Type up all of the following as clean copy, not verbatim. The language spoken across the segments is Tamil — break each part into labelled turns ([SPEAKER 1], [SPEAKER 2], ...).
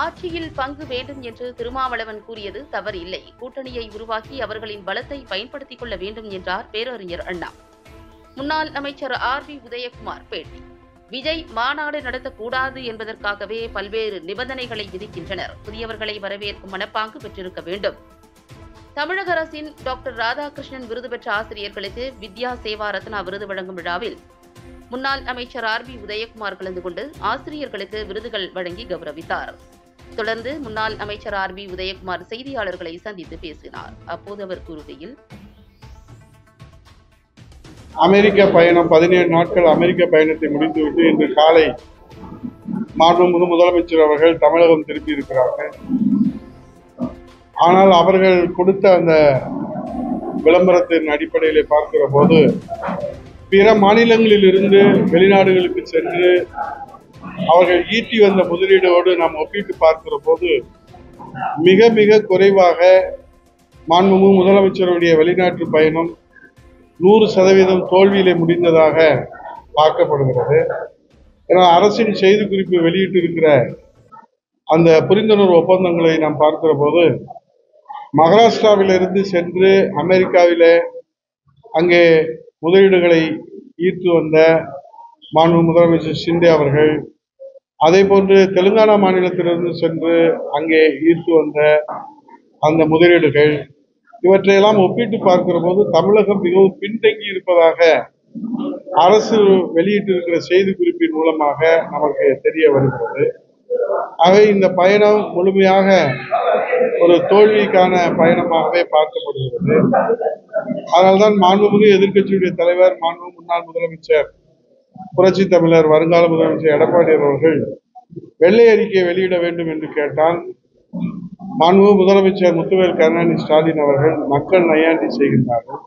[SPEAKER 1] ஆட்சியில் பங்கு வேண்டும் என்று திருமாவளவன் கூறியது தவறில்லை. கூட்டணியை உருவாக்கி அவர்களின் பலத்தை பயன்படுத்திக் கொள்ள வேண்டும் என்றார் பேரறிஞர் அண்ணா. முன்னாள் அமைச்சர் ஆர்.பி. உதயகுமார் பேட்டி. விஜய் மாநாடு நடத்தக்கூடாது என்பதற்காகவே பல்வேறு நிபந்தனைகளை விதிக்கின்றனர். புதியவர்களை வரவேற்கும் மனப்பாங்கு பெற்றிருக்க வேண்டும். தமிழக அரசின் டாக்டர் ராதாகிருஷ்ணன் விருது பெற்ற ஆசிரியர்களுக்கு வித்யா சேவா ரத்னா விருது வழங்கும் விழாவில் முன்னாள் அமைச்சர் ஆர்.பி. உதயகுமார் கலந்து கொண்டு ஆசிரியர்களுக்கு விருதுகள் வழங்கி கௌரவித்தார். தொடர்ந்து முன்னாள் அமைச்சர் ஆர்.பி. உதயகுமார் செய்தியாளர்களை சந்தித்து பேசினார். அப்போது அவர் கூறுகையில்,
[SPEAKER 2] அமெரிக்க பயணம் 17 நாட்கள் அமெரிக்க பயணத்தை முடித்துவிட்டு இன்று காலை மாண்புமிகு முதலமைச்சர் அவர்கள் தமிழகம் திரும்பி இருக்கிறார்கள். ஆனால் அவர்கள் கொடுத்த அந்த விளம்பரத்தின் அடிப்படையிலே பார்க்கிற போது பிற மாநிலங்களில் இருந்து வெளிநாடுகளுக்கு சென்று அவர்கள் ஈட்டி வந்த முதலீடோடு நாம் ஒப்பிட்டு பார்க்கிற போது மிக மிக குறைவாக மாண்புமிகு முதலமைச்சருடைய வெளிநாட்டு பயணம் 100% தோல்வியிலே முடிந்ததாக பார்க்கப்படுகிறது. ஏன்னா அரசின் செய்திக்குறிப்பு வெளியிட்டிருக்கிற அந்த புரிந்துணர்வு ஒப்பந்தங்களை நாம் பார்க்கிற போது மகாராஷ்டிராவிலிருந்து சென்று அமெரிக்காவிலே அங்கே முதலீடுகளை ஈர்த்து வந்த மாண்பு முதலமைச்சர் ஷிண்டே அவர்கள், அதே போன்று தெலுங்கானா மாநிலத்திலிருந்து சென்று அங்கே ஈர்த்து வந்த அந்த முதலீடுகள், இவற்றையெல்லாம் ஒப்பிட்டு பார்க்கிற போது தமிழகம் மிகவும் பின்தங்கி இருப்பதாக அரசு வெளியிட்டிருக்கிற செய்திக்குறிப்பின் மூலமாக நமக்கு தெரிய வருகிறது. ஆகவே இந்த பயணம் முழுமையாக ஒரு தோல்விக்கான பயணமாகவே பார்க்கப்படுகிறது. அதனால்தான் மாண்புமிகு எதிர்க்கட்சியுடைய தலைவர், மாண்புமிகு முன்னாள் முதலமைச்சர் புரட்சி தமிழர் வருங்கால முதலமைச்சர் எடப்பாடி அவர்கள் வெள்ளை அறிக்கையை வெளியிட வேண்டும் என்று கேட்டால் மாண்புமிகு முதலமைச்சர் முத்துவேல் கருணாநிதி ஸ்டாலின் அவர்கள் மக்கள் நையாண்டி செய்கின்றார்கள்.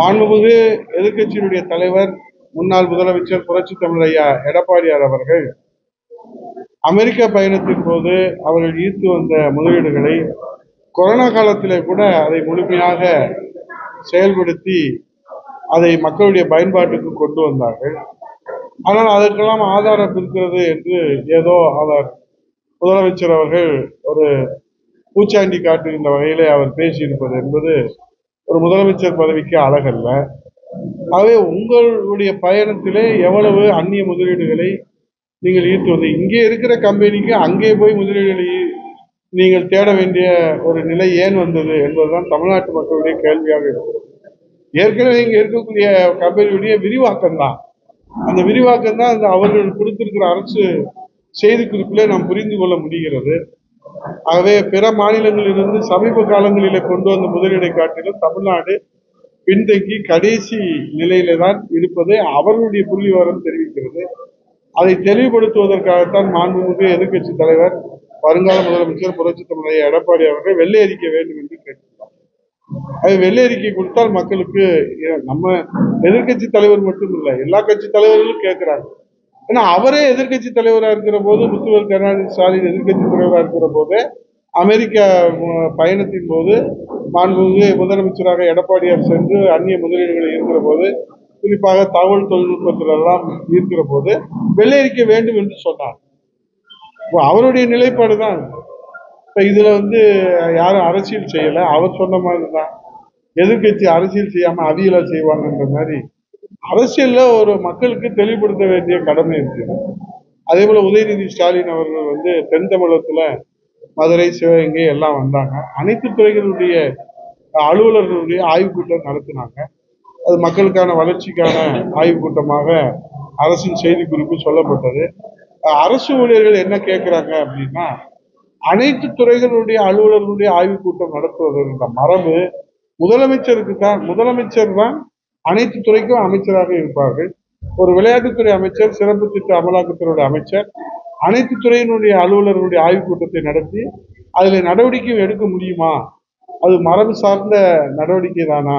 [SPEAKER 2] மாண்புமிகு எதிர்க்கட்சியினுடைய தலைவர் முன்னாள் முதலமைச்சர் புரட்சி தமிழர் ஐயா எடப்பாடியார் அவர்கள் அமெரிக்க பயணத்தின் போது அவர்கள் ஈர்த்து வந்த முதலீடுகளை கொரோனா காலத்திலே கூட அதை முழுமையாக செயல்படுத்தி அதை மக்களுடைய பயன்பாட்டுக்கு கொண்டு வந்தார்கள். ஆனால் அதற்கெல்லாம் ஆதாரம் இருக்கிறது என்று ஏதோ அவர் முதலமைச்சர் அவர்கள் ஒரு பூச்சாண்டி காட்டுகின்ற வகையிலே அவர் பேசியிருப்பது என்பது ஒரு முதலமைச்சர் பதவிக்கு அழகல்ல. ஆகவே உங்களுடைய பயணத்திலே எவ்வளவு அந்நிய முதலீடுகளை நீங்கள் ஈர்த்து வந்து இங்கே இருக்கிற கம்பெனிக்கு அங்கே போய் முதலீடுகளை நீங்கள் தேட வேண்டிய ஒரு நிலை ஏன் வந்தது என்பதுதான் தமிழ்நாட்டு மக்களுடைய கேள்வியாக இருக்கிறது. ஏற்கனவே இங்கே இருக்கக்கூடிய கம்பெனியுடைய விரிவாக்கம் தான், அந்த விரிவாக்கம் தான் அந்த அவர்கள் கொடுத்திருக்கிற அரசு செய்திக்குறிப்பிலே நாம் புரிந்து கொள்ள முடிகிறது. ஆகவே பிற மாநிலங்களிலிருந்து சமீப காலங்களிலே கொண்டு வந்த முதலீடை காட்டிலும் தமிழ்நாடு பின்தங்கி கடைசி நிலையிலே தான் இருப்பதை அவர்களுடைய புள்ளி விவரம் தெரிவிக்கிறது. அதை தெளிவுபடுத்துவதற்காகத்தான் மாண்புமிகு எதிர்க்கட்சி தலைவர் வருங்கால முதலமைச்சர் புரட்சி தமிழர் எடப்பாடி அவர்கள் வெள்ளை அறிக்கை வேண்டும் என்று கேட்கிறார். அது வெள்ளை அறிக்கை கொடுத்தால் மக்களுக்கு, நம்ம எதிர்கட்சி தலைவர் மட்டும் இல்லை, எல்லா கட்சி தலைவர்களும் கேட்கிறாங்க. ஏன்னா அவரே எதிர்கட்சி தலைவராக இருக்கிற போது, முத்துவேல் கருணாநிதி ஸ்டாலின் எதிர்கட்சி தலைவராக இருக்கிற போது அமெரிக்க பயணத்தின் போது மாண்புமிகு முதலமைச்சராக எடப்பாடியார் சென்று அந்நிய முதலீடுகளை இருக்கிற போது, குறிப்பாக தகவல் தொழில்நுட்பத்தில் எல்லாம் இருக்கிற போது வெள்ளை அறிக்கை வேண்டும் என்று சொன்னார். அவருடைய நிலைப்பாடு தான். இப்ப இதுல யாரும் அரசியல் செய்யல, அவர் சொன்ன மாதிரி தான். எதிர்கட்சி அரசியல் செய்யாம அவியலா செய்வாங்கன்ற மாதிரி அரசியல்ல ஒரு மக்களுக்கு தெளிவுபடுத்த வேண்டிய கடமை இருக்கு. அதே போல உதயநிதி ஸ்டாலின் அவர்கள் தென் தமிழகத்துல மதுரை, சிவகங்கை எல்லாம் வந்தாங்க. அனைத்து துறைகளுடைய அலுவலர்களுடைய ஆய்வுக் கூட்டம் நடத்தினாங்க. அது மக்களுக்கான வளர்ச்சிக்கான ஆய்வுக் கூட்டமாக அரசின் செய்திக்குறிப்பு சொல்லப்பட்டது. அரசு ஊழியர்கள் என்ன கேட்கிறாங்க அப்படின்னா, அனைத்து துறைகளுடைய அலுவலர்களுடைய ஆய்வுக் கூட்டம் நடத்துவதற்கு மரபு முதலமைச்சருக்கு தான். முதலமைச்சர் தான் அனைத்து துறைக்கும் அமைச்சராக இருப்பார்கள். ஒரு விளையாட்டுத்துறை அமைச்சர், சிறப்பு திட்ட அமலாக்கத்துறை அமைச்சர் அனைத்து துறையினுடைய அலுவலர்களுடைய ஆய்வுக் கூட்டத்தை நடத்தி அதில் நடவடிக்கை எடுக்க முடியுமா? அது மரபு சார்ந்த நடவடிக்கை தானா?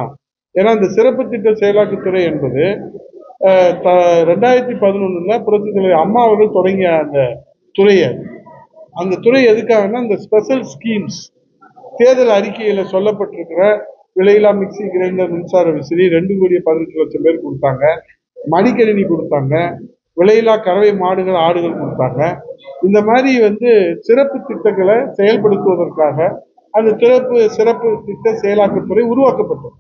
[SPEAKER 2] ஏன்னா இந்த சிறப்பு திட்ட செயலாக்கத்துறை என்பது 2011 புரட்சி தலைவர் அம்மா அவர்கள் தொடங்கிய அந்த துறையை, அந்த துறை எதுக்காகனா இந்த ஸ்பெஷல் ஸ்கீம்ஸ், தேர்தல் அறிக்கையில சொல்லப்பட்டிருக்கிற விலையில்லா மிக்சி கிரைண்டர், மின்சார விசிறி 2,18,00,000 பேர் கொடுத்தாங்க, மடிக்கணினி கொடுத்தாங்க, விலையில்லா கறவை மாடுகள் ஆடுகள் கொடுத்தாங்க. இந்த மாதிரி சிறப்பு திட்டங்களை செயல்படுத்துவதற்காக அந்த சிறப்பு திட்ட செயலாக்கத்துறை உருவாக்கப்பட்டது.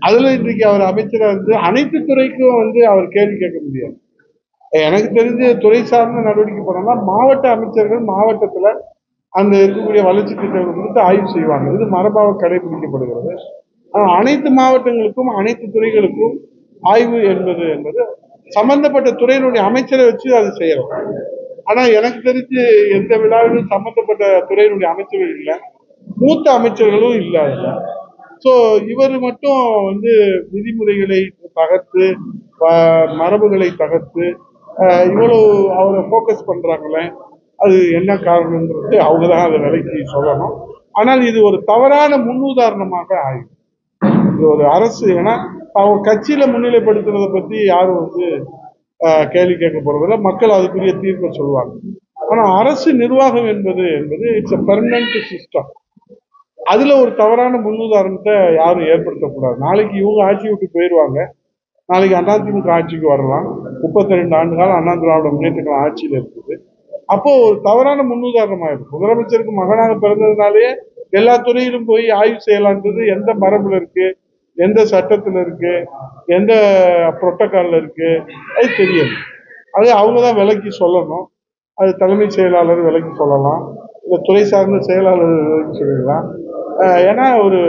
[SPEAKER 2] அதுல இன்றைக்கு அவர் அமைச்சரா அனைத்து துறைக்கும் அவர் கேள்வி கேட்க முடியாது. எனக்கு தெரிஞ்ச துறை சார்ந்த நடவடிக்கை பண்ணோம்னா மாவட்ட அமைச்சர்கள் மாவட்டத்துல அந்த இருக்கக்கூடிய வளர்ச்சி திட்டங்கள் குறித்து ஆய்வு செய்வாங்க. இது மரபாக கடைபிடிக்கப்படுகிறது. அனைத்து மாவட்டங்களுக்கும் அனைத்து துறைகளுக்கும் ஆய்வு என்பது சம்பந்தப்பட்ட துறையினுடைய அமைச்சரை வச்சு அது செய்யலாம். ஆனா எனக்கு தெரிஞ்சு எந்த விழாவிலும் சம்பந்தப்பட்ட துறையினுடைய அமைச்சர்கள் இல்லை, மூத்த அமைச்சர்களும் இல்லை அதுல. ஸோ இவர் மட்டும் விதிமுறைகளை தகர்த்து மரபுகளை தகர்த்து இவ்வளவு அவரை போக்கஸ் பண்றாங்களே, அது என்ன காரணம்ன்றது அவங்க தான் அதை விலைக்கு சொல்லணும். ஆனால் இது ஒரு தவறான முன்னுதாரணமாக ஆகும். இது ஒரு அரசு, ஏன்னா அவங்க கட்சியில முன்னிலைப்படுத்துறதை பத்தி யாரும் கேள்வி கேட்க போறதில்லை, மக்கள் அதுக்குரிய தீர்ப்பை சொல்லுவாங்க. ஆனா அரசு நிர்வாகம் என்பது இட்ஸ் எ பெர்மனன்ட் சிஸ்டம். அதுல ஒரு தவறான முன்னுதாரணத்தை யாரும் ஏற்படுத்தக்கூடாது. நாளைக்கு இவங்க ஆட்சி விட்டு போயிடுவாங்க, நாளைக்கு அதிமுக ஆட்சிக்கு வரலாம். 32 ஆண்டு காலம் அண்ணா திராவிட முன்னேற்ற கழகம் ஆட்சியில் இருக்குது. அப்போ ஒரு தவறான முன்னுதாரணமாயிடும். முதலமைச்சருக்கு மகனாக பிறந்ததுனாலே எல்லா துறையிலும் போய் ஆய்வு செய்யலான்றது எந்த மரபுல இருக்கு, எந்த சட்டத்துல இருக்கு, எந்த புரோட்டோகால்ல இருக்கு, அது தெரியாது. அது அவங்கதான் விலைக்கு சொல்லணும். அது தலைமை செயலாளர் விலைக்கு சொல்லலாம், இந்த துறை சார்ந்த செயலாளர் விலைக்கு சொல்லலாம். ஏன்னா ஒரு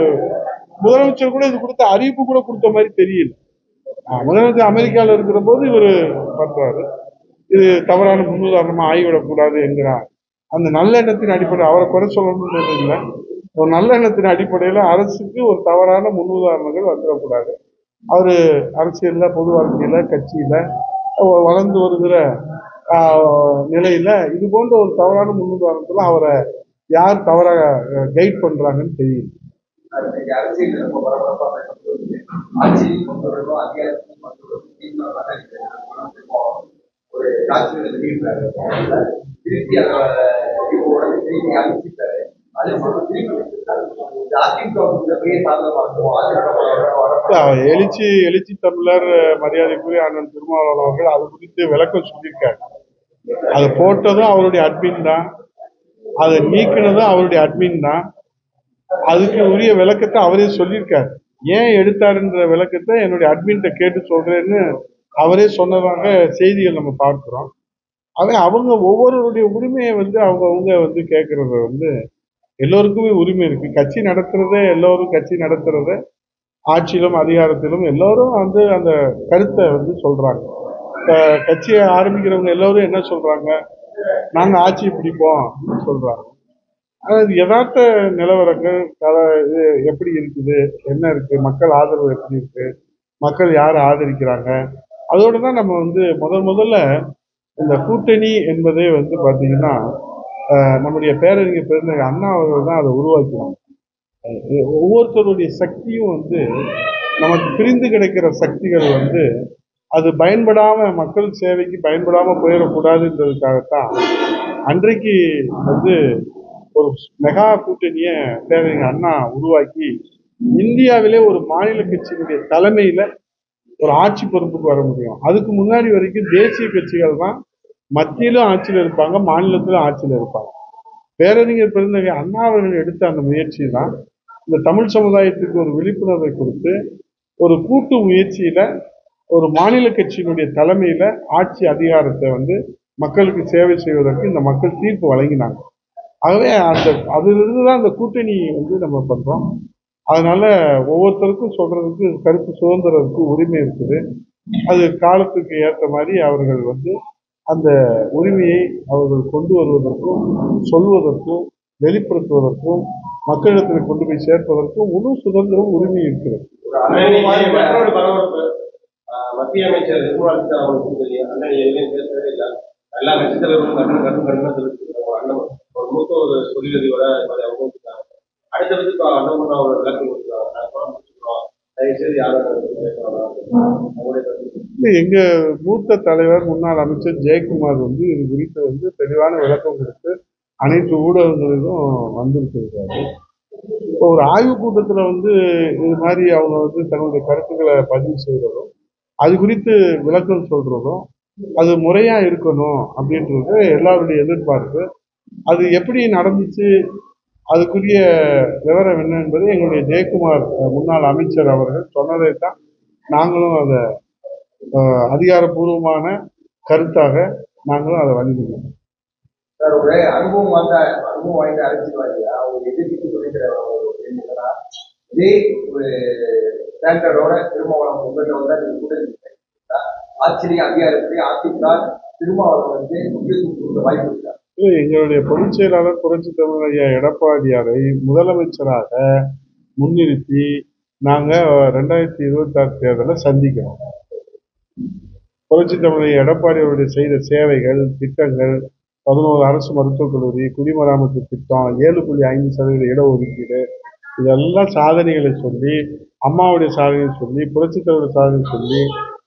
[SPEAKER 2] முதலமைச்சர் கூட இது கொடுத்த அறிவிப்பு கூட கொடுத்த மாதிரி தெரியல. முதலமைச்சர் அமெரிக்காவில் இருக்கிற போது இவர் பண்றாரு. இது தவறான முன்னுதாரணமா ஆகிவிடக்கூடாது என்கிறார். அந்த நல்லெண்ணத்தின் அடிப்படை அவரை குறை சொல்லணும்னு இல்லை, ஒரு நல்லெண்ணத்தின் அடிப்படையில அரசுக்கு ஒரு தவறான முன்னுதாரணங்கள் வந்துடக்கூடாது. அவரு அரசியல்ல, பொது வாழ்க்கையில, கட்சியில வளர்ந்து வருகிற நிலையில இது போன்ற ஒரு தவறான முன்னுதாரணத்துல அவரை யார் தவறாக கைட் பண்றாங்கன்னு தெரியல. எழுச்சி தமிழர் மரியாதைக்குரிய அண்ணன் திருமாவளவன் அவர்கள் அது குறித்து விளக்கம் சொல்லியிருக்காரு. அதை போட்டதும் அவருடைய அட்மின் தான், அதை நீக்கினதும் அவருடைய அட்மின் தான். அதுக்கு உரிய விளக்கத்தை அவரே சொல்லியிருக்காரு. ஏன் எடுத்தாருன்ற விளக்கத்தை என்னுடைய அட்மின்கிட்ட கேட்டு சொல்றேன்னு அவரே சொன்னதாக செய்திகள் நம்ம பார்க்கிறோம். அவங்க ஒவ்வொருவருடைய உரிமையை அவங்க கேட்கறது எல்லோருக்குமே உரிமை இருக்கு. கட்சி நடத்துறதே எல்லோரும் கட்சி நடத்துறத ஆட்சியிலும் அதிகாரத்திலும் எல்லோரும் அந்த கருத்தை சொல்றாங்க. கட்சியை ஆரம்பிக்கிறவங்க எல்லோரும் என்ன சொல்றாங்க, நாங்க ஆட்சியை பிடிப்போம் சொல்றாங்க. அதாவது யதார்த்த நிலவரங்கள் இது எப்படி இருக்குது, என்ன இருக்கு, மக்கள் ஆதரவு எப்படி இருக்கு, மக்கள் யாரை ஆதரிக்கிறாங்க, அதோட தான் நம்ம முதல்ல இந்த கூட்டணி என்பதே பாத்தீங்கன்னா நம்முடைய பேரறிஞர் பெருந்தகை அண்ணா அவர்கள் தான் அதை உருவாக்கினாங்க. ஒவ்வொருத்தருடைய சக்தியும் நமக்கு பிரிந்து கிடைக்கிற சக்திகள் அது பயன்படாம, மக்கள் சேவைக்கு பயன்படாம போயிடக்கூடாதுன்றதுக்காகத்தான் அன்றைக்கு ஒரு மெகா கூட்டணிய பேரறிஞர் அண்ணா உருவாக்கி இந்தியாவிலே ஒரு மாநில கட்சியினுடைய தலைமையில ஒரு ஆட்சி பொறுப்புக்கு வர முடியும். அதுக்கு முன்னாடி வரைக்கும் தேசிய கட்சிகள் தான் மத்தியிலும் ஆட்சியில் இருப்பாங்க, மாநிலத்திலும் ஆட்சியில் இருப்பாங்க. பேரறிஞர் பெருந்தகை அண்ணா அவர்கள் எடுத்த அந்த முயற்சி தான் இந்த தமிழ் சமுதாயத்துக்கு ஒரு விழிப்புணர்வை கொடுத்து ஒரு கூட்டு முயற்சியில ஒரு மாநில கட்சியினுடைய தலைமையில ஆட்சி அதிகாரத்தை மக்களுக்கு சேவை செய்வதற்கு இந்த மக்கள் தீர்ப்பு வழங்கினாங்க. ஆகவே அதிலிருந்து தான் அந்த கூட்டணி நம்ம பண்றோம். அதனால ஒவ்வொருத்தருக்கும் சொல்றதுக்கு கருத்து சுதந்திரத்துக்கு உரிமை இருக்குது. அது காலத்துக்கு ஏற்ற மாதிரி அவர்கள் அந்த உரிமையை அவர்கள் கொண்டு வருவதற்கும் சொல்வதற்கும் வெளிப்படுத்துவதற்கும் மக்களிடத்தில் கொண்டு போய் சேர்ப்பதற்கும் முழு சுதந்திரம் உரிமை இருக்கிறது.
[SPEAKER 3] மத்திய அமைச்சர் நிர்மலா சீதாராமன் எல்லா கட்சி தலைவர்களும் ஒரு மூத்த ஒரு தொழிலதிபரை அடுத்தடுத்து அண்ணா ஒரு விளக்கம் கொடுத்தாங்க.
[SPEAKER 2] எங்க மூத்த தலைவர் முன்னாள் அமைச்சர் ஜெயக்குமார் இது குறித்து தெளிவான விளக்கம் கொடுத்து அனைத்து ஊடகங்களிலும் வந்திருக்கிறாரு. இப்போ ஒரு ஆய்வு கூட்டத்துல இது மாதிரி அவங்க தன்னுடைய கருத்துக்களை பதிவு செய்யறதும் அது குறித்து விளக்கம் சொல்றதும் அது முறையா இருக்கணும் அப்படின்றது எல்லாருடைய எதிர்பார்ப்பு. அது எப்படி நடந்துச்சு, அதுக்குரிய விவரம் என்ன என்பது எங்களுடைய ஜெயக்குமார் முன்னாள் அமைச்சர் அவர்கள் சொன்னதை தான் நாங்களும் அதை அதிகாரப்பூர்வமான கருத்தாக நாங்களும் அதை வழங்கினோம்.
[SPEAKER 3] சார், ஒரு அனுபவம் வாய்ந்த அரசியல்வாதியா ஒரு எதிர்ப்பு சொல்லிக்கிற இதே ஒரு ஸ்டாண்டர்டோட திருமாவளவன் உங்கள்கிட்ட வந்தா நீங்க கூட ஆச்சரிய அதிகாரப்படி அதிமுக திருமாவளவன் முக்கியத்துவம் கொடுக்க வாய்ப்பு இருக்கா?
[SPEAKER 2] எங்களுடைய பொதுச் செயலாளர் புரட்சித் தமிழர் ஐயா எடப்பாடியாரை முதலமைச்சராக முன்னிறுத்தி நாங்க 2026 தேர்தலை சந்திக்கிறோம். புரட்சித் தமிழர் எடப்பாடி அவருடைய செய்த சேவைகள், திட்டங்கள், 11 அரசு மருத்துவக் கல்லூரி, குடிமராமத்து திட்டம், 7.5% இடஒதுக்கீடு, இதெல்லாம் சாதனைகளை சொல்லி, அம்மாவுடைய சாதனையை சொல்லி, புரட்சித் தலைவர் சாதனை சொல்லி,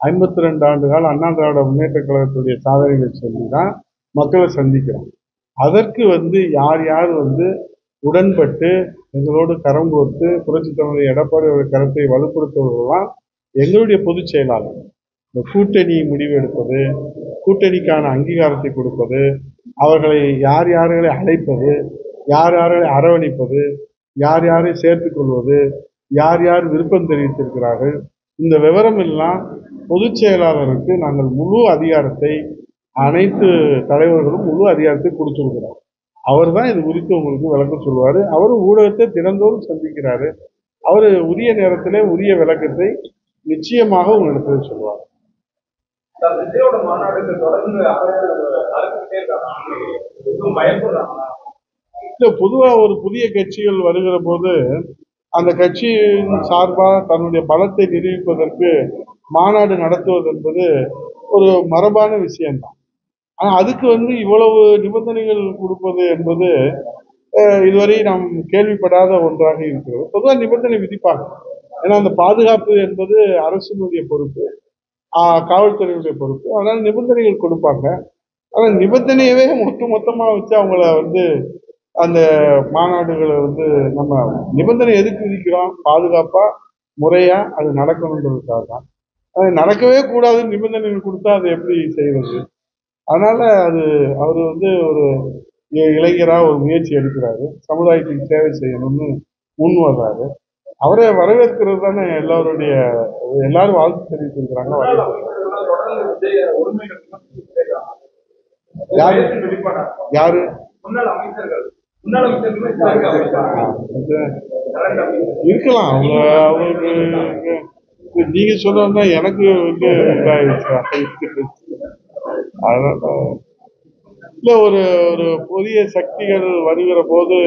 [SPEAKER 2] 52 ஆண்டு கால அண்ணா திராவிட முன்னேற்ற கழகத்துடைய சாதனைகளை சொல்லி தான் மக்களை சந்திக்கிறோம். அதற்கு யார் யார் உடன்பட்டு எங்களோடு கரம் கோர்த்து புரட்சித் தமிழர் எடப்பாடி அவருடைய கருத்தை வலுப்படுத்துவதெல்லாம் எங்களுடைய பொதுச் செயலாளர். இந்த கூட்டணி முடிவு எடுப்பது, கூட்டணிக்கான அங்கீகாரத்தை கொடுப்பது, அவர்களை யார் யார்களை அழைப்பது, யார் யார்களை அரவணைப்பது, யார் யாரை சேர்த்துக் கொள்வது, யார் யார் விருப்பம் தெரிவித்திருக்கிறார்கள், இந்த விவரம் எல்லாம் பொதுச் செயலாளருக்கு நாங்கள் முழு அதிகாரத்தை, அனைத்து தலைவர்களும் முழு அதிகாரத்தை கொடுத்துருக்கிறோம். அவர் தான் இது குறித்து உங்களுக்கு விளக்கம் சொல்வார். அவரும் ஊடகத்தை தினந்தோறும் சந்திக்கிறாரு. அவர் உரிய நேரத்திலே உரிய விளக்கத்தை நிச்சயமாக உங்களிடத்தில் சொல்வார். பொதுவா ஒரு புதிய கட்சிகள் வருகிற போது அந்த கட்சியின் சார்பாக தன்னுடைய பலத்தை நிரூபிப்பதற்கு மாநாடு நடத்துவது என்பது ஒரு மரபான விஷயம்தான். ஆனா அதுக்கு இவ்வளவு நிபந்தனைகள் கொடுப்பது என்பது இதுவரை நாம் கேள்விப்படாத ஒன்றாக இருக்கிறது. பொதுவாக நிபந்தனை விதிப்பாங்க. ஏன்னா அந்த பாதுகாப்பு என்பது அரசினுடைய பொறுப்பு, காவல்துறையுடைய பொறுப்பு. அதனால நிபந்தனைகள் கொடுப்பாங்க. ஆனா நிபந்தனையவே மொத்தமா வச்சு அவங்கள அந்த மாநாடுகளை நம்ம நிபந்தனை எதுக்கு விதிக்கிறோம்? பாதுகாப்பா முறையா அது நடக்கணுன்றதுக்காக தான். அது நடக்கவே கூடாது நிபந்தனைகள் கொடுத்தா அதை எப்படி செய்வது? அதனால அவர் ஒரு இளைஞரா ஒரு முயற்சி எடுக்கிறாரு, சமுதாயத்துக்கு சேவை செய்யணும்னு முன் வர்றாரு. அவரை வரவேற்கிறது தானே எல்லாரும் வாழ்த்து தெரிவித்திருக்கிறாங்க. யாரு இருக்கலாம். அவங்களுக்கு நீங்க சொல்றா எனக்கு அதனால இல்ல, ஒரு புதிய சக்திகள் வருகிற போது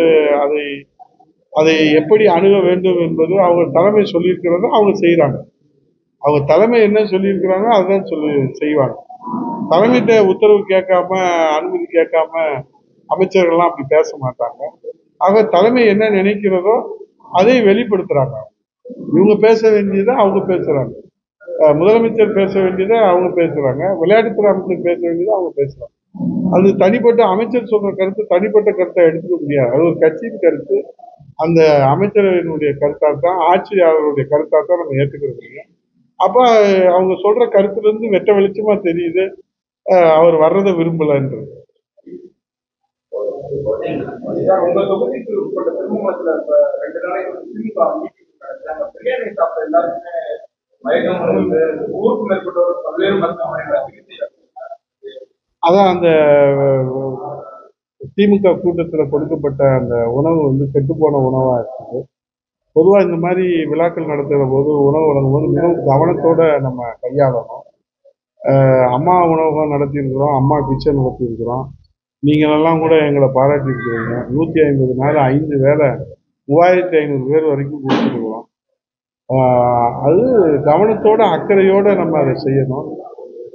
[SPEAKER 2] அதை எப்படி அணுக வேண்டும் என்பது அவங்க தலைமை சொல்லியிருக்கிறத அவங்க செய்யறாங்க. அவங்க தலைமை என்ன சொல்லியிருக்கிறாங்க அதுதான் செய்வாங்க. தலைமையிட்ட உத்தரவு கேட்காம, அனுமதி கேட்காம அமைச்சர்கள்லாம் அப்படி பேச மாட்டாங்க. ஆக தலைமை என்ன நினைக்கிறதோ அதை வெளிப்படுத்துறாங்க. இவங்க பேச வேண்டியதை அவங்க பேசுறாங்க, முதலமைச்சர் பேச வேண்டியதை அவங்க பேசுறாங்க, விளையாட்டுத்துறை அமைச்சர் பேச வேண்டியதை அவங்க பேசுறாங்க. அது தனிப்பட்ட அமைச்சர் சொல்ற கருத்து தனிப்பட்ட கருத்தை எடுத்துக்க முடியாது. அது ஒரு கட்சியின் கருத்து. அந்த அமைச்சரினுடைய கருத்தாத்தான், ஆட்சியாளருடைய கருத்தாத்தான் நம்ம ஏற்றுக்க முடியும். அப்ப அவங்க சொல்ற கருத்துல இருந்து வெட்ட வெளிச்சமா தெரியுது அவர் வர்றதை விரும்பலன்றது.
[SPEAKER 3] உங்க தொகுதிக்கு உட்பட்ட திருமணத்துல 2 நாளைக்கு திமுக பிரியாணி சாப்பிட்ட எல்லாருமே மயக்கம் வந்து ஊருக்கு மேற்பட்டவர் பல்வேறு மருத்துவமனைகளை சிகிச்சை.
[SPEAKER 2] அதான் அந்த திமுக கூட்டத்துல கொடுக்கப்பட்ட அந்த உணவு கெட்டுப்போன உணவா இருக்குது. பொதுவா இந்த மாதிரி விழாக்கள் நடத்துகிற போது உணவு வழங்கும் போது மிகவும் கவனத்தோட நம்ம கையாளணும். அம்மா உணவகம் நடத்தியிருக்கிறோம், அம்மா கிச்சன் நடத்தியிருக்கிறோம். நீங்களெல்லாம் கூட எங்களை பாராட்டியிருக்கிறீங்க. 150 நாள் 5 வேளை 3500 பேர் வரைக்கும் கொடுத்துருக்குறோம். அது கவனத்தோட அக்கறையோட நம்ம அதை செய்யணும்.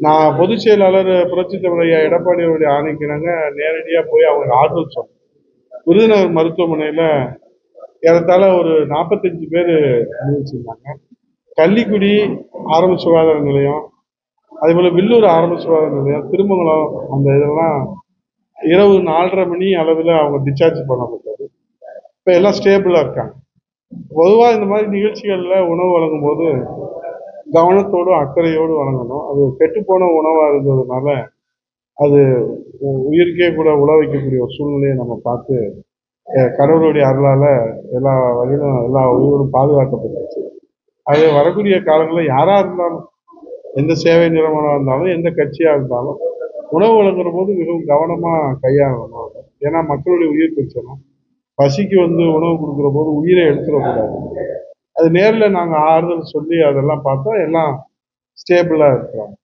[SPEAKER 2] நான் பொதுச் செயலாளர் புரட்சித் தமிழர் ஐயா எடப்பாடி அவருடைய ஆணைக்கினாங்க நேரடியாக போய் அவங்க ஆறுதல் சொன்னோம். விருதுநகர் மருத்துவமனையில் ஏறத்தாழ ஒரு 45 பேர் அனுபவிச்சிருந்தாங்க. கள்ளிக்குடி ஆரம்ப சுகாதார நிலையம், அதே போல் வில்லூர் ஆரம்ப சுகாதார நிலையம், திருமங்கலம், அந்த இதெல்லாம் இரவு 4:30 மணி அளவில் அவங்க டிஸ்சார்ஜ் பண்ணப்பட்டது. இப்போ எல்லாம் ஸ்டேபிளாக இருக்காங்க. பொதுவாக இந்த மாதிரி நிகழ்ச்சிகளில் உணவு வழங்கும் போது கவனத்தோடும் அக்கறையோடு வழங்கணும். அது கெட்டுப்போன உணவாக இருந்ததுனால அது உயிருக்கே கூட உழ வைக்கக்கூடிய ஒரு சூழ்நிலையை நம்ம பார்த்து கடவுளுடைய அருளால் எல்லா வகையிலும் எல்லா உயிரும் பாதுகாக்கப்பட்டுச்சு. அது வரக்கூடிய காலங்களில் யாராக இருந்தாலும், எந்த சேவை நிறுவனம் இருந்தாலும், எந்த கட்சியாக இருந்தாலும் உணவு வழங்குற போது மிகவும் கவனமாக கையாளணும். ஏன்னா மக்களுடைய உயிர் பிரச்சனை. பசிக்கு உணவு கொடுக்குற போது உயிரை எடுத்துடக்கூடாது. அது நேரில் நாங்கள் ஆறுதல் சொல்லி அதெல்லாம் பார்த்தா எல்லாம் ஸ்டேபிளாக இருக்கிறாங்க.